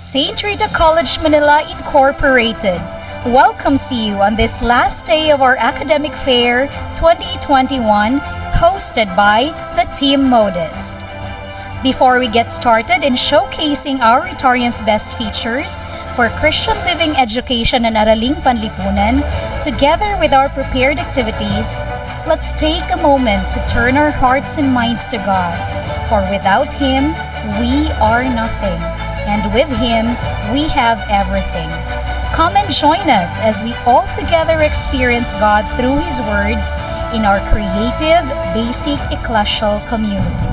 St. Rita College Manila Incorporated welcomes you on this last day of our Academic Fair 2021, hosted by the Team Modest. Before we get started in showcasing our Rotarians' best features for Christian living education and Araling Panlipunan, together with our prepared activities, let's take a moment to turn our hearts and minds to God. For without Him, we are nothing, and with Him, we have everything. Come and join us as we all together experience God through His words in our creative, basic ecclesial community.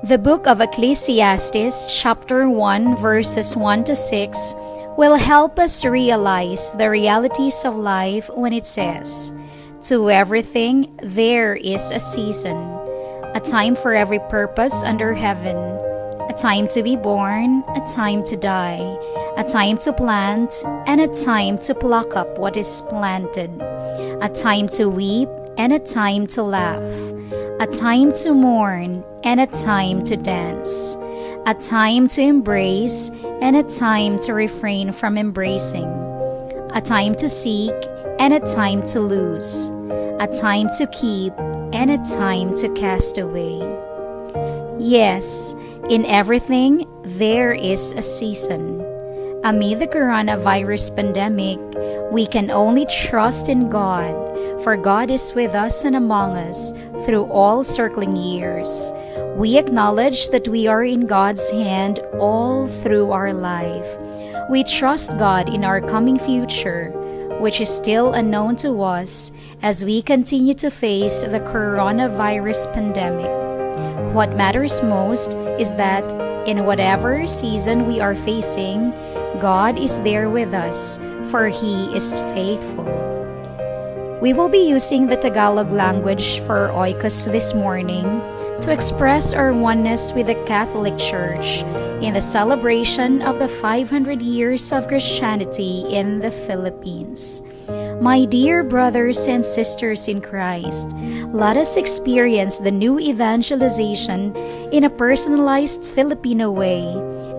The book of Ecclesiastes, chapter 1, verses 1 to 6, will help us realize the realities of life when it says, "To everything there is a season, a time for every purpose under heaven, a time to be born, a time to die, a time to plant, and a time to pluck up what is planted, a time to weep, and a time to laugh, a time to mourn, and a time to dance, a time to embrace, and a time to refrain from embracing, a time to seek, and a time to lose, a time to keep, and a time to cast away." Yes, in everything there is a season. Amid the coronavirus pandemic, we can only trust in God, for God is with us and among us through all circling years. We acknowledge that we are in God's hand all through our life. We trust God in our coming future, which is still unknown to us as we continue to face the coronavirus pandemic. What matters most is that in whatever season we are facing, God is there with us, for He is faithful. We will be using the Tagalog language for Oikos this morning to express our oneness with the Catholic Church in the celebration of the 500 years of Christianity in the Philippines. My dear brothers and sisters in Christ, let us experience the new evangelization in a personalized Filipino way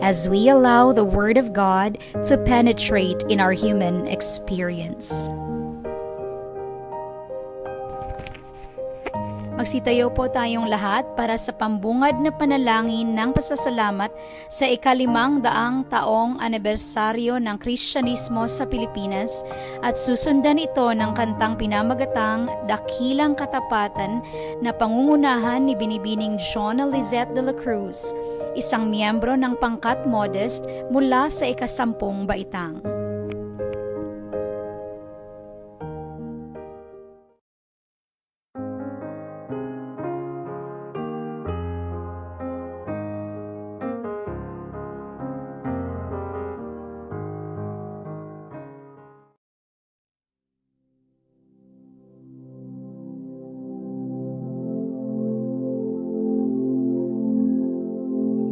as we allow the Word of God to penetrate in our human experience. Magsitayo po tayong lahat para sa pambungad na panalangin ng pasasalamat sa ika-500 taong anibersaryo ng Kristyanismo sa Pilipinas at susundan ito ng kantang pinamagatang Dakilang Katapatan na pangungunahan ni Binibining John Lizette de la Cruz, isang miyembro ng pangkat Modest mula sa ika-10 baitang.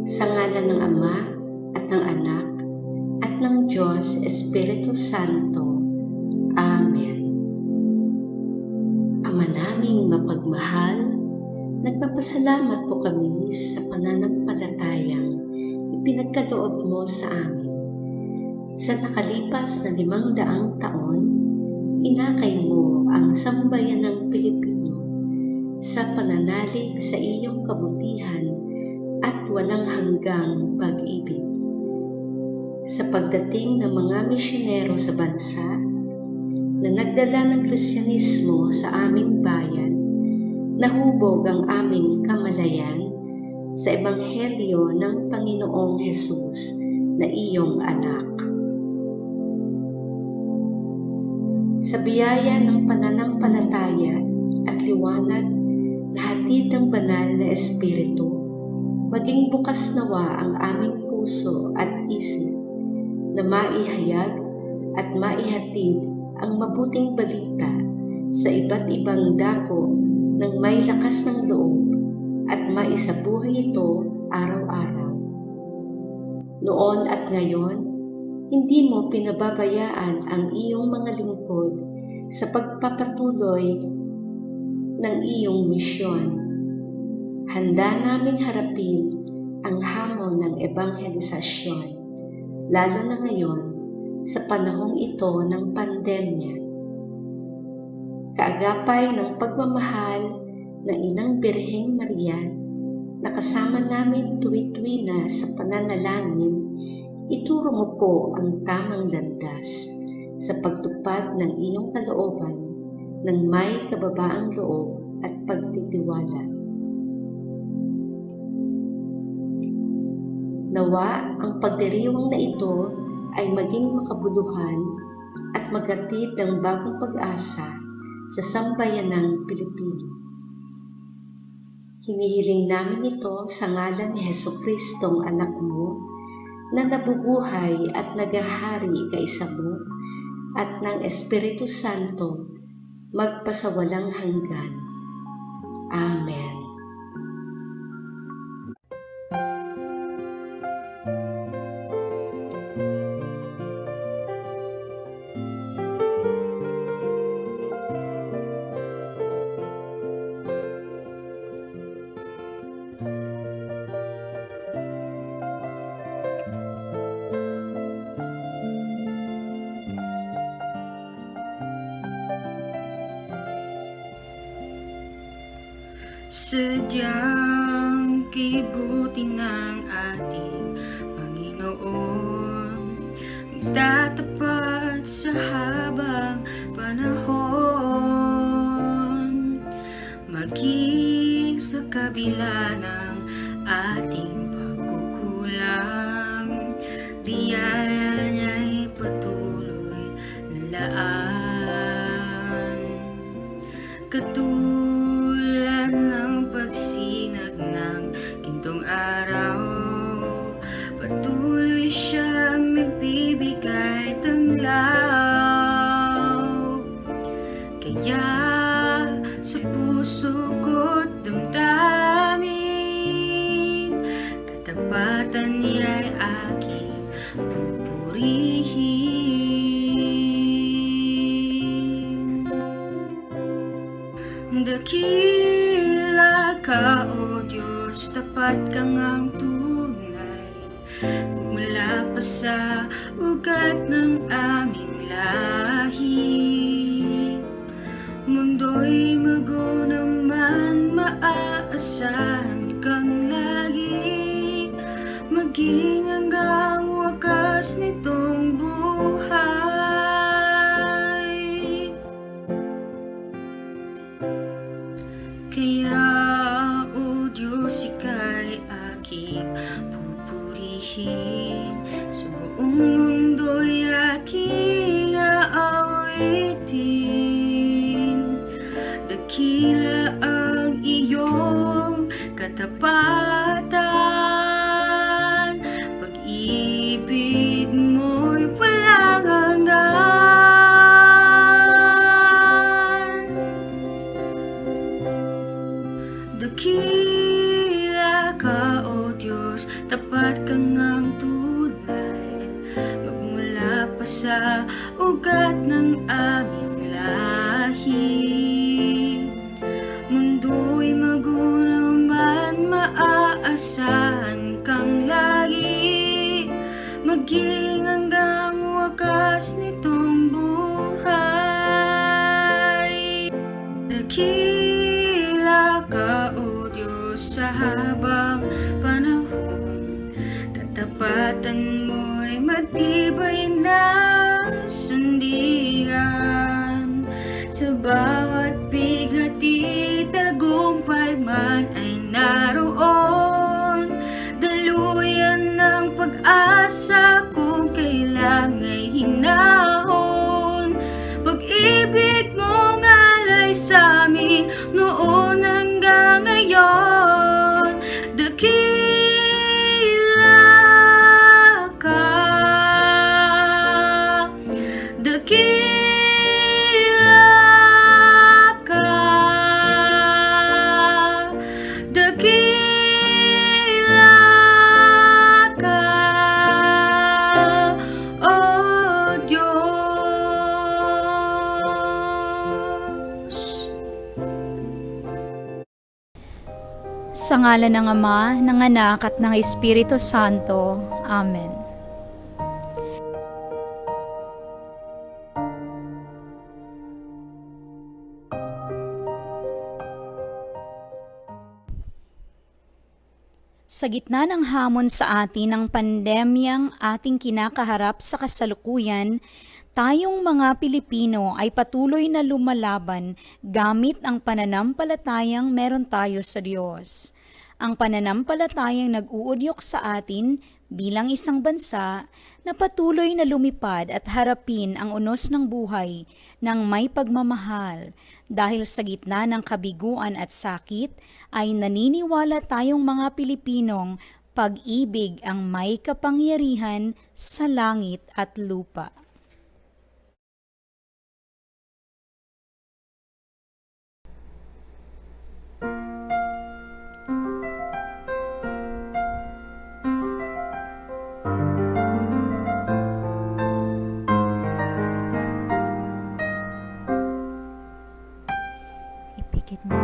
Sa ngalan ng Ama, at ng Anak, at ng Diyos Espiritu Santo. Amen. Ama naming mapagmahal, nagpapasalamat po kami sa pananampalatayang ipinagkaloob mo sa amin. Sa nakalipas na 500 taon, inakay mo ang sambayan ng Pilipino sa pananalig sa iyong kabutihan at walang hanggang pag-ibig. Sa pagdating ng mga misyonero sa bansa na nagdala ng Kristyanismo sa aming bayan, nahubog ang aming kamalayan sa Ebanghelyo ng Panginoong Hesus na iyong anak. Sa biyaya ng pananampalataya at liwanag na hatid ng banal na Espiritu, maging bukas nawa ang aming puso at isip na maihayag at maihatid ang mabuting balita sa iba't ibang dako ng may lakas ng loob at maisabuhay ito araw-araw. Noon at ngayon, hindi mo pinababayaan ang iyong mga lingkod sa pagpapatuloy ng iyong misyon. Handa naming harapin ang hamon ng ebanghelisasyon, lalo na ngayon sa panahong ito ng pandemya. Kaagapay ng pagmamahal ng Inang Birheng Maria na kasama namin tuwi-tuwi na sa pananalangin, ituro mo po ang tamang landas sa pagtupad ng iyong kalooban ng may kababaang loob at pagtitiwala. Nawa ang pagdiriwang na ito ay maging makabuluhan at maghatid ng bagong pag-asa sa sambayanang Pilipino. Hinihiling namin ito sa ngalan ni Jesucristong anak mo, na nabubuhay at naghahari kaisa mo at ng Espiritu Santo magpasawalang hanggan. Amen. Sadyang kibuti ng ating Panginoon, magtatapat sa habang panahon, maging sa kabila ng ating pagkukulang, biyaya niya'y patuloy na laan. Katulad ng pagsinag ng gintong araw, patuloy siyang nagbibigay tanglaw. Kaya sa puso ko't damdamin, katapatan niya'y aking pupurihin. Dakila ka, O Diyos, tapat ka ngang tunay, mula pa sa ugat ng aming lahi. Mundo'y mago naman, maaasahan kang lagi, maging hanggang wakas nitong buhay. Kaya, O Diyos, ika'y aking pupurihin, sa buong mundo'y aking aawitin. Dakila ang iyong katapatan, pag-ibig mo'y walang hanggan. Dakila ka, O Diyos, tapat ka ngang tunay, magmula pa sa ugat ng aming lahi. Mundo'y mago naman, maaasahan kang lagi, maging hanggang wakas nitong buhay. Dakila ka, O Diyos, sa habang panahon, katapatan mo'y matibay na sandigan. Sa bawat bighati, tagumpay man ay naroon, daluyan ng pag-asa kung kailangan ay hinahon. Pag-ibig Sa ngalan ng Ama, ng Anak at ng Espiritu Santo. Amen. Sa gitna ng hamon sa atin ng pandemyang ating kinakaharap sa kasalukuyan, tayong mga Pilipino ay patuloy na lumalaban gamit ang pananampalatayang meron tayo sa Diyos. Ang pananampalatayang nag-uudyok sa atin bilang isang bansa na patuloy na lumipad at harapin ang unos ng buhay ng may pagmamahal. Dahil sa gitna ng kabiguan at sakit, ay naniniwala tayong mga Pilipinong pag-ibig ang may kapangyarihan sa langit at lupa. Ipikit mo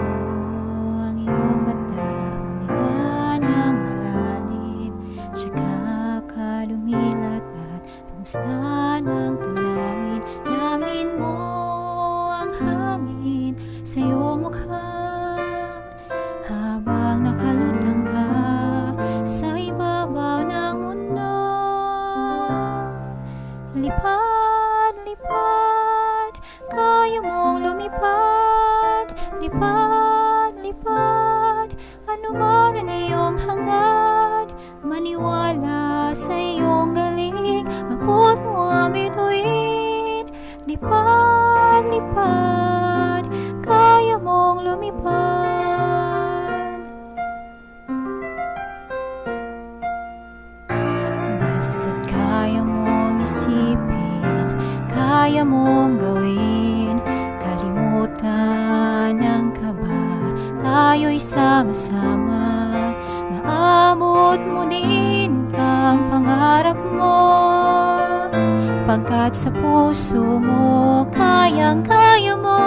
ang iyong mata, huminga ng malalim, siyaka ka lumilat at lumustan ang tanawin. Namin mo ang hangin sa iyong mukha, habang nakalutang ka sa ibabaw ng mundo. Lipad, lipad, kaya mong lumipad. Lipad, lipad, ano man ang iyong hangad, maniwala sa iyong galing, abot mo ang bituin. Lipad, lipad, kaya mong lumipad. Basta't kaya mong isipin, kaya mong gawin, kalimutan ang kaba, tayo'y sama-sama, maabot mo din ang pangarap mo, pagkat sa puso mo, kayang-kaya mo.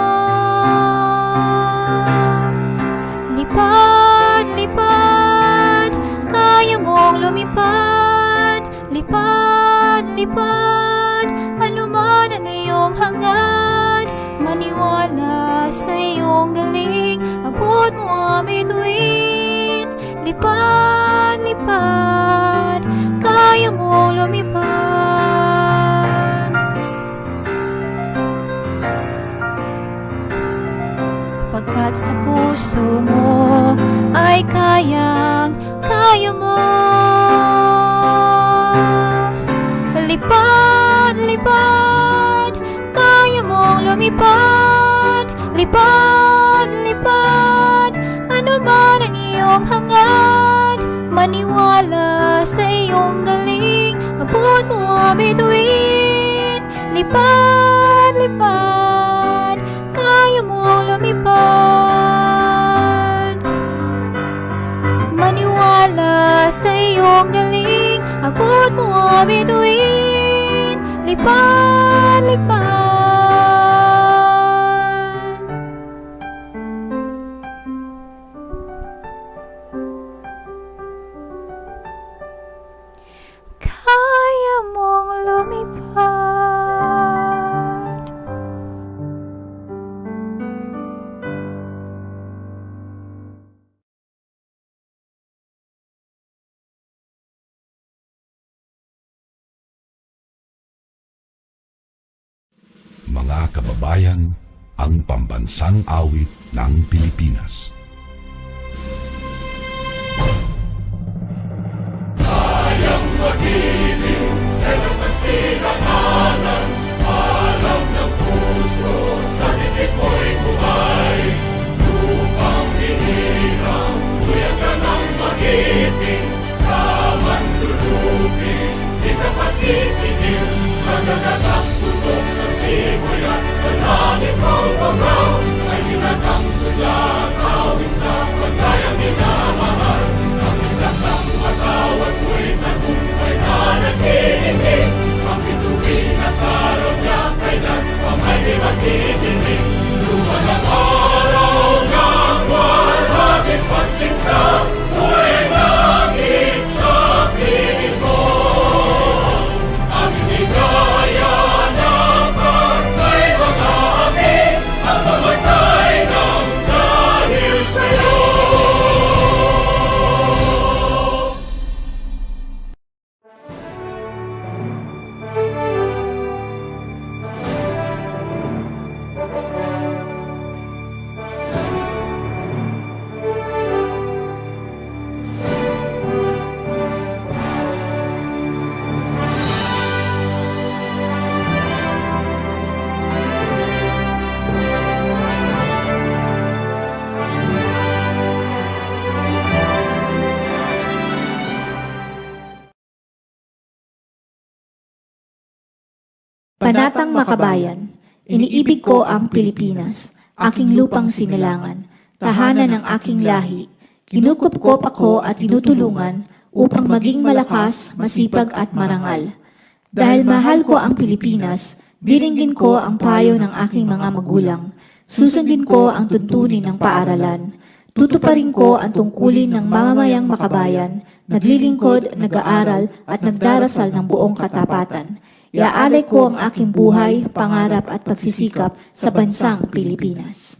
Lipad, lipad, kaya mong lumipad. Lipad, lipad, ano man ang iyong hangad, maniwala sa iyong galing, abot mo ang bituin. Lipad, lipad, kaya mo lumipad. Pagkat sa puso mo ay kayang-kaya mo. Lipad, lipad, kaya mong lumipad. Lipad, lipad, ano man ang iyong hangad, maniwala sa iyong galing, abot mo ang bituin. Lipad, lipad, kaya mong lumipad. Maniwala sa iyong galing, abot mo ang bituin. Lipad, lipad. Kaya mong lumipad. Mga kababayan, ang pambansang awit ng Pilipinas. Kayang mag-ibig, telas ng sinakanan, alam ng puso, sa titik mo'y buhay. Lupang hinirang, tuyag ka ng magiting, sa manlulupin, di ka pasisigil, sa nagagang tutok sa simoy at sa langit mong bangaw, ay hinatang tulakaw Panatang Makabayan, iniibig ko ang Pilipinas, aking lupang sinilangan, tahanan ng aking lahi. Kinukupkop ako at tinutulungan upang maging malakas, masipag at marangal. Dahil mahal ko ang Pilipinas, diringgin ko ang payo ng aking mga magulang. Susundin ko ang tuntunin ng paaralan. Tutuparin ko ang tungkulin ng mamamayang makabayan, naglilingkod, nag-aaral at nagdarasal ng buong katapatan. Iaalay ko ang aking buhay, pangarap at pagsisikap sa bansang Pilipinas.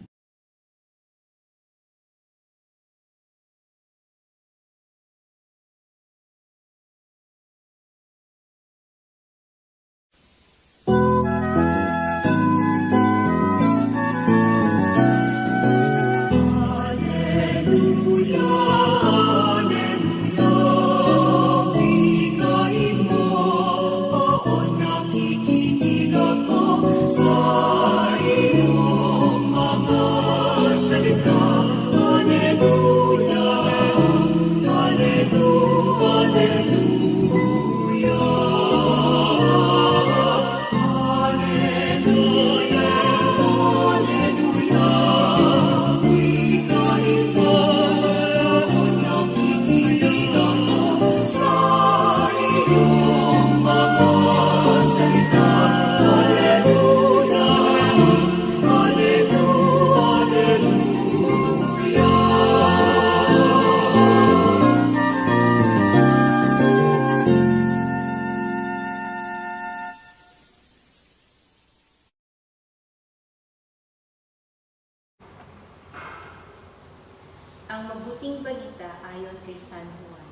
Ang mabuting balita ayon kay San Juan.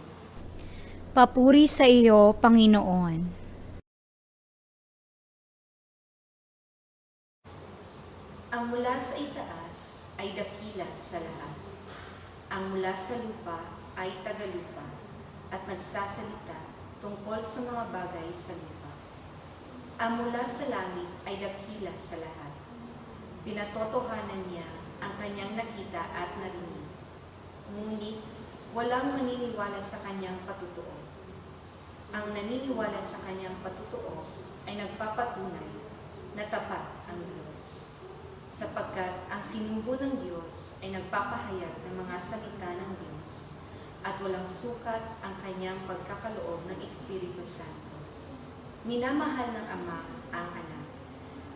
Papuri sa iyo, Panginoon. Ang mula sa itaas ay dakila sa lahat. Ang mula sa lupa ay tagalupa at nagsasalita tungkol sa mga bagay sa lupa. Ang mula sa langit ay dakila sa lahat. Pinatotohanan niya ang kanyang nakita at narinig. Ngunit walang maniniwala sa kanyang patutuo. Ang naniniwala sa kanyang patutuo ay nagpapatunay na tapat ang Diyos, sapagkat ang sinumbo ng Diyos ay nagpapahayag ng mga salita ng Diyos at walang sukat ang kanyang pagkakaloob ng Espiritu Santo. Minamahal ng Ama ang Anak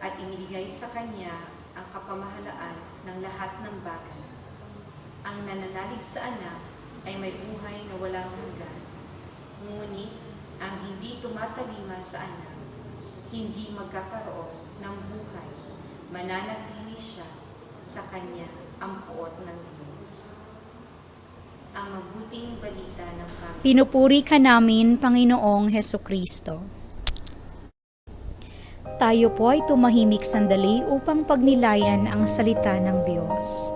at inibigay sa Kanya ang kapamahalaan ng lahat ng bagay. Ang nananalig sa Anak ay may buhay na walang hanggan. Ngunit ang hindi tumatalima sa Anak, hindi magkakaroon ng buhay. Mananatili siya sa Kanya ang puot ng Diyos. Ang mabuting balita ng Panginoon. Pinupuri ka namin, Panginoong Hesukristo. Tayo po ay tumahimik sandali upang pagnilayan ang salita ng Diyos.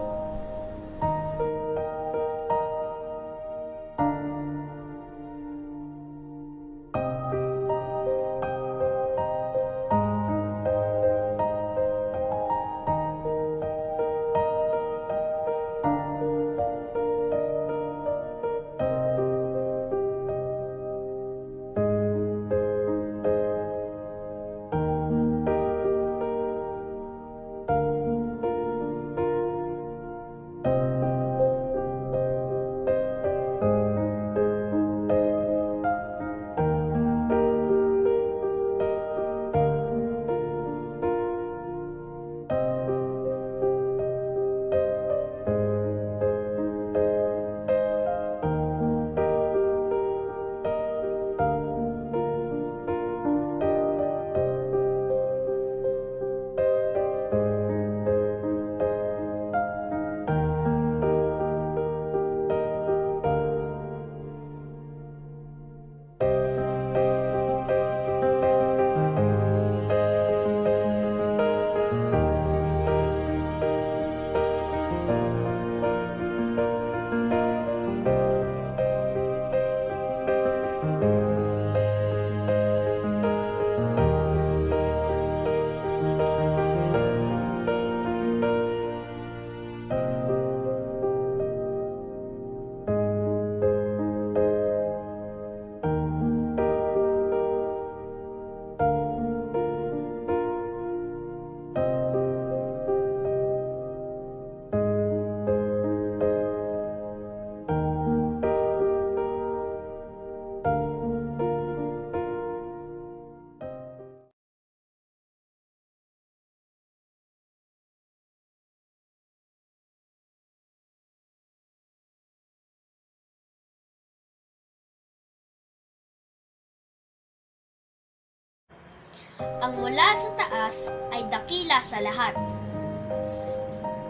Ang mula sa taas ay dakila sa lahat.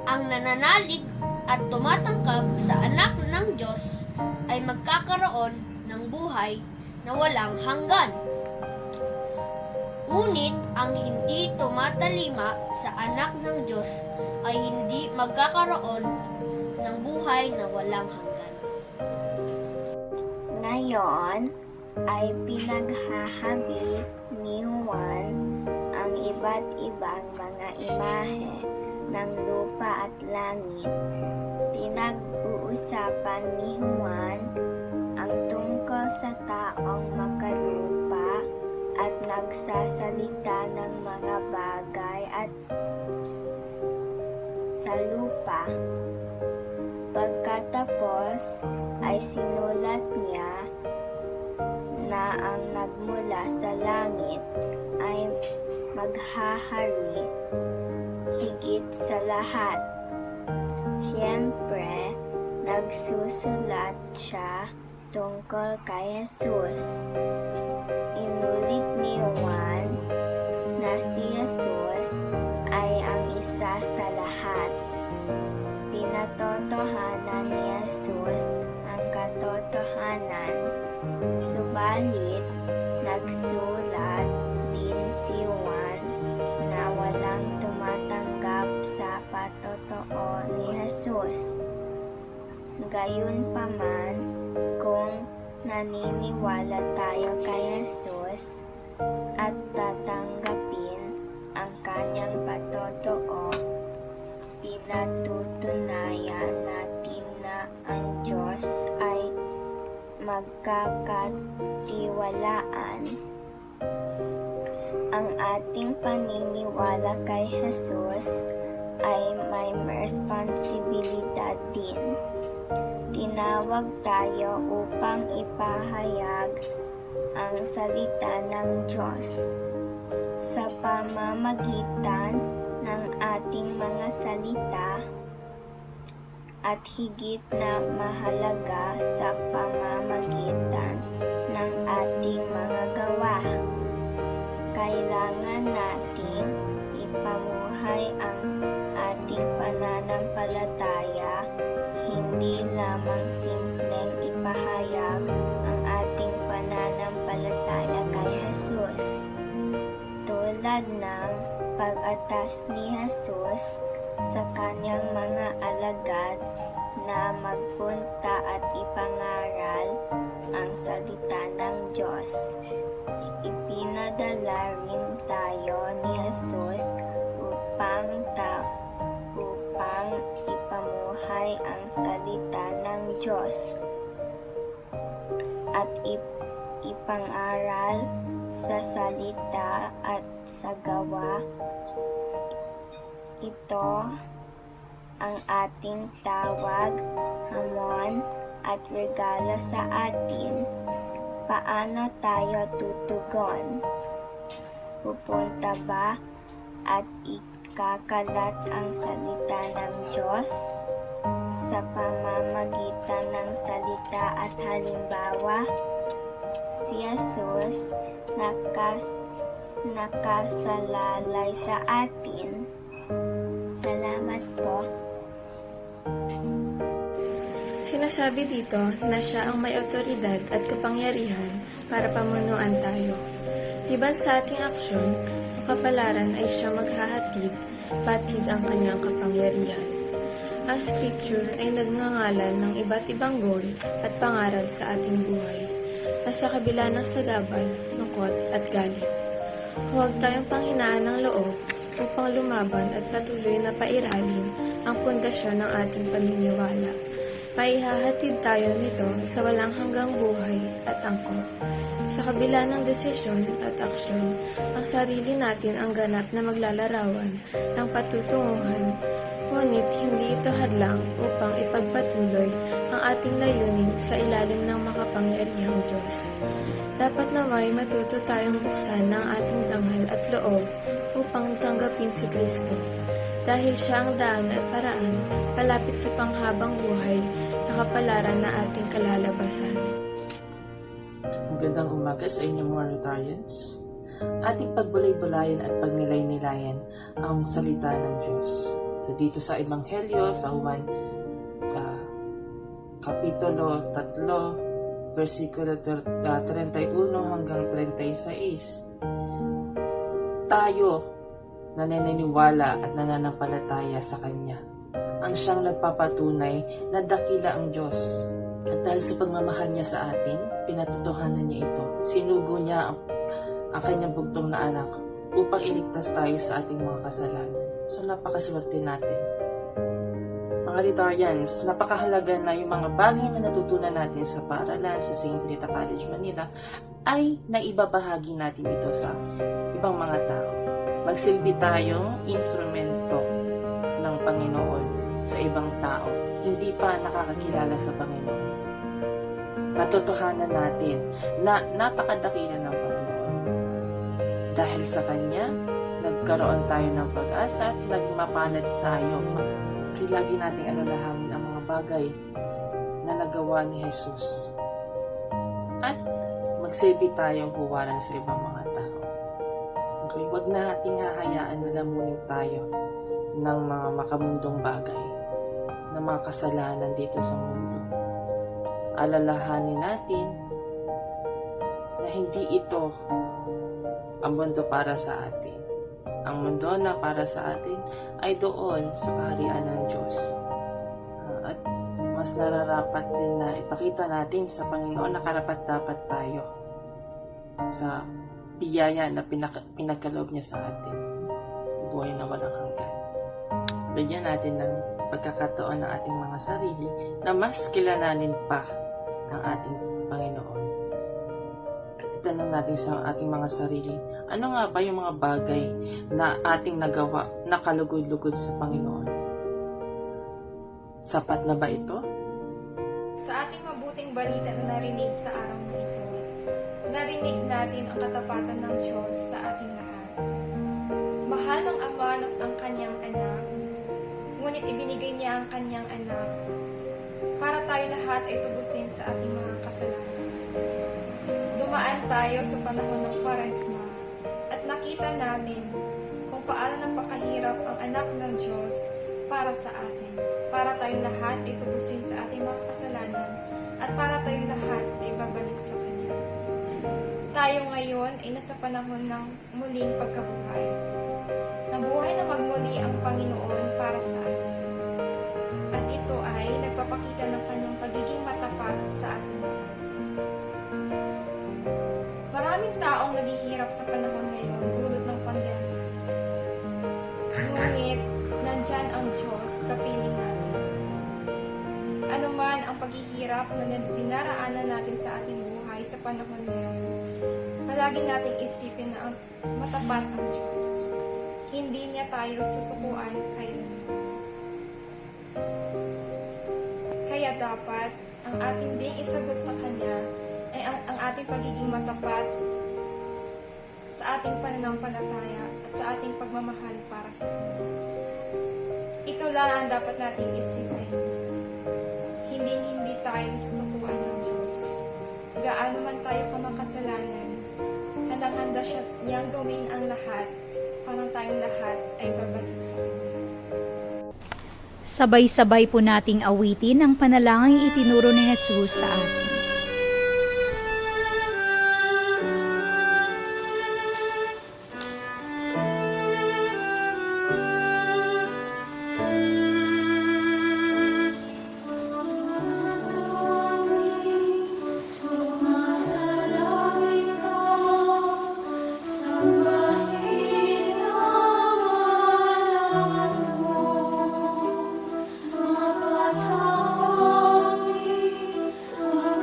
Ang nananalig at tumatangkab sa anak ng Diyos ay magkakaroon ng buhay na walang hanggan. Ngunit ang hindi tumatalima sa anak ng Diyos ay hindi magkakaroon ng buhay na walang hanggan. Ngayon ay pinaghahabi ni Juan ang iba't ibang mga imahe ng lupa at langit. Pinag-uusapan ni Juan ang tungkol sa taong makalupa at nagsasalita ng mga bagay at sa lupa. Pagkatapos ay sinulat niya na ang nagmula sa langit ay maghahari higit sa lahat. Siyempre, nagsusulat siya tungkol kay Jesus. Inulit ni Juan na si Jesus ay ang isa sa lahat. Pinatotohanan ni Jesus ang katotohanan, subalit nagsulat din si Juan na walang tumatanggap sa patotoo ni Jesus. Gayunpaman, kung naniniwala tayo kay Jesus at tatanggapin ang kanyang patotoo, pinatutunayan natin na ang Diyos ay magkakatiwalaan. Ang ating paniniwala kay Jesus ay may responsibilidad din. Tinawag tayo upang ipahayag ang salita ng Diyos. Sa pamamagitan ng ating mga salita at higit na mahalaga sa pamamagitan ng ating mga gawa. Kailangan natin ipamuhay ang ating pananampalataya, hindi lamang simpleng ipahayag ang ating pananampalataya kay Jesus. Tulad ng pag-atas ni Jesus sa kanyang mga alagad na magpunta at ipangaral ang salita ng Diyos. Ipinadala rin tayo ni Jesus upang ipamuhay ang salita ng Diyos at ipangaral sa salita at sa gawa. Ito ang ating tawag, hamon at regalo sa atin. Paano tayo tutugon? Pupunta ba at ikakalat ang salita ng Diyos? Sa pamamagitan ng salita at halimbawa, si Jesus nakasalalay sa atin. Salamat po. Sinasabi dito na siya ang may otoridad at kapangyarihan para pamunuan tayo. Liban sa ating aksyon, ang kapalaran ay siya maghahatid, batid ang kanyang kapangyarihan. Ang scripture ay nagngangalan ng iba't ibang goal at pangaral sa ating buhay, na sa kabila ng sagabal, lungkot at galit. Huwag tayong panghinaan ng loob upang lumaban at patuloy na pairalin ang pundasyon ng ating paniniwala. Maihahatid tayo nito sa walang hanggang buhay at angkop. Sa kabila ng desisyon at aksyon, ang sarili natin ang ganap na maglalarawan ng patutunguhan, ngunit hindi ito hadlang upang ipagpatuloy ang ating layunin sa ilalim ng makapangyarihang Diyos. Dapat naway matuto tayong buksan ng ating dangal at loob upang tanggapin si Kristo, dahil siya ang daan at paraan palapit sa panghabang buhay na kapalaran na ating kalalabasan. Magandang umaga sa inyong mga Rotarians. ating pagbulay-bulayan at pagnilay-nilayan ang salita ng Diyos. So dito sa Ebanghelyo, sa Juan Kapitulo 3, versikulo 31 hanggang 36, tayo na naniniwala at nananampalataya sa Kanya ang siyang nagpapatunay na dakila ang Diyos. At dahil sa pagmamahal niya sa atin, pinatotohanan niya ito. Sinugo niya ang kanyang bugtong na anak upang iligtas tayo sa ating mga kasalanan. So napakaswerte natin. Mga Rhetorians, napakahalaga na yung mga bagay na natutunan natin sa paaralan sa St. Rita College, Manila ay naibabahagi natin ito sa ibang mga tao. Magsilbi tayong instrumento ng Panginoon sa ibang tao, hindi pa nakakakilala sa Panginoon. Matotohanan natin na napakadakila ng Panginoon. Dahil sa Kanya, nagkaroon tayo ng pag-asa at naging mapalad tayo. Kaya lagi nating alalahanin ang mga bagay na nagawa ni Jesus. At magsilbi tayong huwaran sa ibang mga tao. Okay, huwag nating hahayaan na lamunin tayo ng mga makamundong bagay, ng mga kasalanan dito sa mundo. Alalahanin natin na hindi ito ang mundo para sa atin. Ang mundo na para sa atin ay doon sa kaharian ng Diyos. At mas nararapat din na ipakita natin sa Panginoon na karapat-dapat tayo sa biyaya na pinagkaloob niya sa atin. Buhay na walang hanggan. Bigyan natin ng pagkakataon ng ating mga sarili na mas kilalanin pa ang ating Panginoon. Itanong natin sa ating mga sarili, ano nga ba yung mga bagay na ating nagawa na kalugod-lugod sa Panginoon? Sapat na ba ito? Sa ating mabuting balita na narinig sa araw na ito, narinig natin ang katapatan ng Diyos sa ating lahat. Mahal ng Ama ang kanyang anak, ngunit ibinigay niya ang kanyang anak para tayo lahat ay tubusin sa ating mga kasalanan. Dumaan tayo sa panahon ng Kwaresma at nakita natin kung paano napakahirap ang anak ng Diyos para sa atin, para tayong lahat ay tubusin sa ating mga kasalanan at para tayong lahat ay babalik sa Kanya. Tayo ngayon ay nasa panahon ng muling pagkabuhay. Nabuhay na magmuli ang Panginoon para sa atin. At ito ay nagpapakita ng Kanyang pagiging matapat sa atin. Maraming taong naghihirap sa panahon ngayon dulot ng pandemya. Ngunit, nandyan ang Diyos kapiling natin. Ano man ang paghihirap na dinaraanan natin sa ating buhay sa panahon ngayon, palagi nating isipin na matapat ang Diyos. Hindi niya tayo susukuan kailanman. Kaya dapat ang ating ding isagot sa Kanya ay ang ating pagiging matapat sa ating pananampalataya at sa ating pagmamahal para sa Kanya. Ito lang ang dapat nating isipin. Hindi tayo susukuan ng Diyos. Gaano man tayo kamakasalanan, handang-handa niyang gawin ang lahat para tayong lahat ay babalik sa Kanya. Sabay-sabay po nating awitin ang panalangin itinuro ni Jesus sa atin. Ang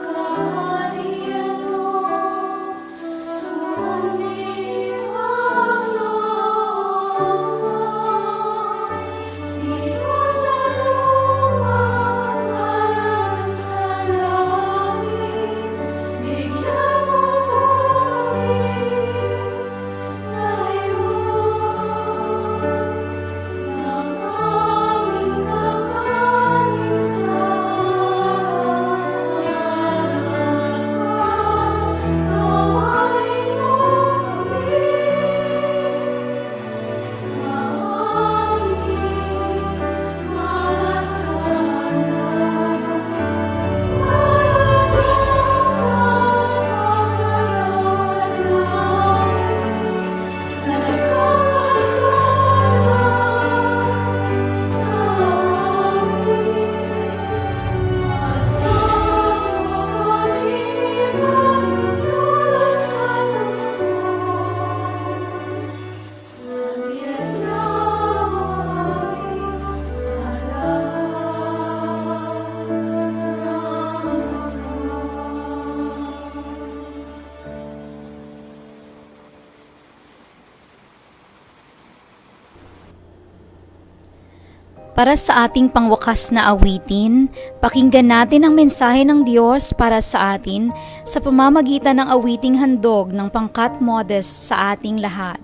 Para sa ating pangwakas na awitin, pakinggan natin ang mensahe ng Diyos para sa atin sa pamamagitan ng awiting handog ng pangkat modest sa ating lahat.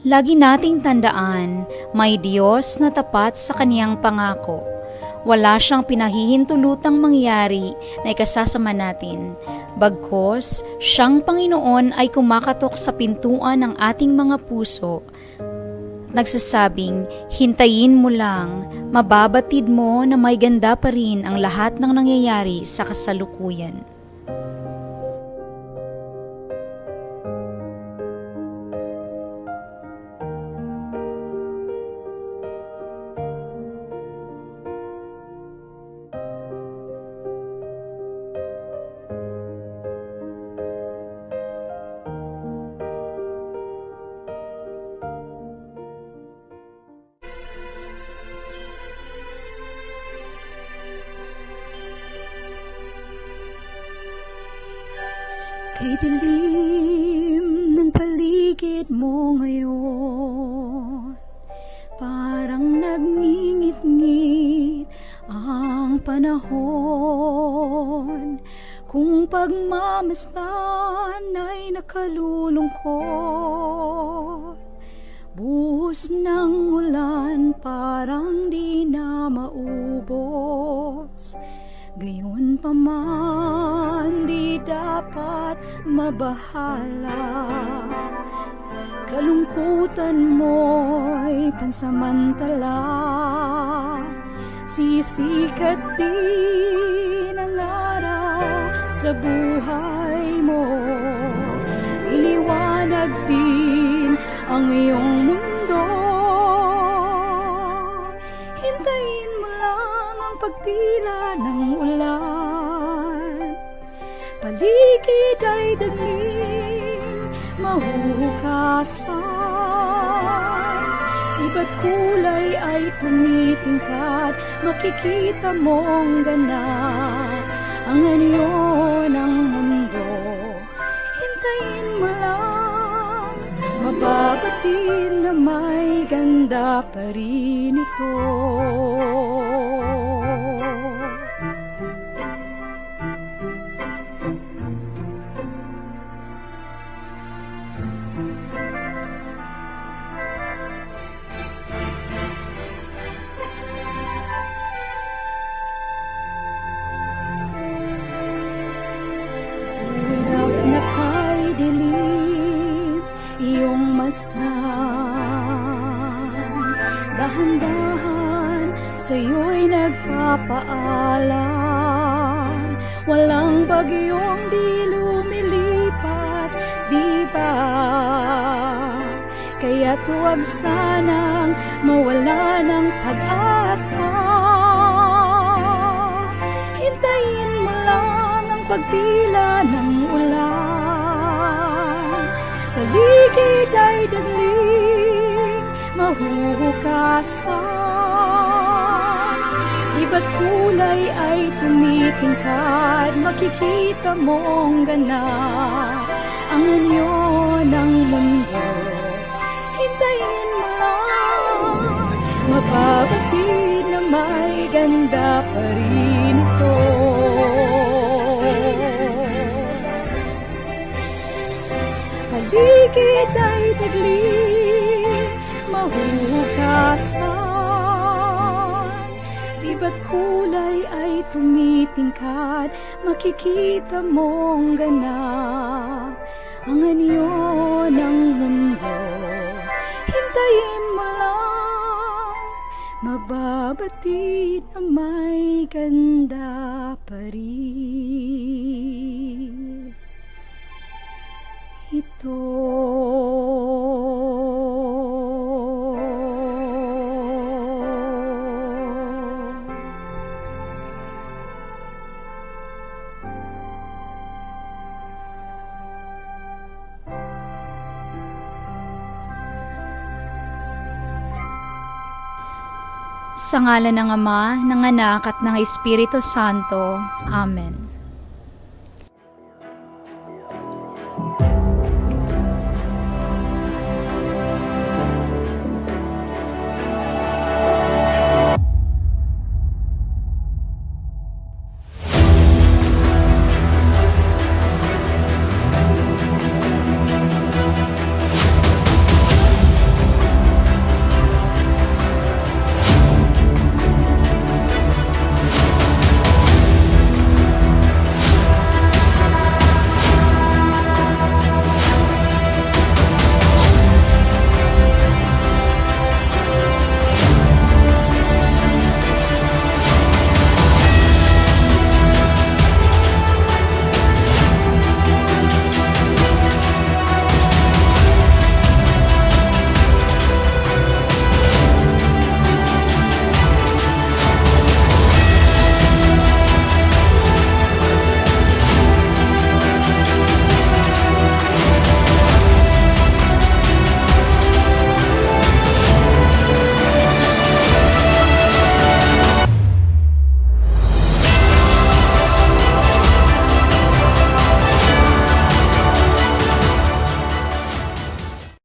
Lagi nating tandaan, may Diyos na tapat sa kaniyang pangako. Wala siyang pinahihintulutang mangyari na ikasasama natin. Bagkos, siyang Panginoon ay kumakatok sa pintuan ng ating mga puso. Nagsasabing, hintayin mo lang, mababatid mo na may ganda pa rin ang lahat ng nangyayari sa kasalukuyan. Kay dilim ng paligid mo ngayon, parang nagngingit-ngit ang panahon. Kung pagmamasdan ay nakalulungkot, buhos ng ulan parang di na maubos. Gayon pa man, di dapat mabahala. Kalungkutan mo'y pansamantala. Sisikat din ang araw sa buhay mo. Iliwanag din ang iyong mundo. Hintayin mo lang ang pagtila ng ulan. Paligid ay dagling, mahuhukasan. Iba't kulay ay tumitingkad, makikita mong ganap ang anyo ng mundo. Hintayin mo lang, mababatid na may ganda pa rin ito. Dahan-dahan sa'yo'y nagpapaalam. Walang bagyong di lumilipas, di ba? Kaya't huwag sanang mawala ng pag-asa. Hintayin mo lang ang pagtila ng ulan. Paligid ay dagling, mahuhukasan. Iba't kulay ay tumitingkad, makikita mong ganap ang anyo ng mundo. Hintayin mo lang, mababatid na may ganda pa rin ito. Paligid ay dagling, mahuhukasan. Iba't kulay ay tumitingkad, makikita mong ganap ang anyo ng mundo. Hintayin mo lang, mababatid na may ganda pa rin ito. Sa ngalan ng Ama, ng Anak at ng Espiritu Santo. Amen.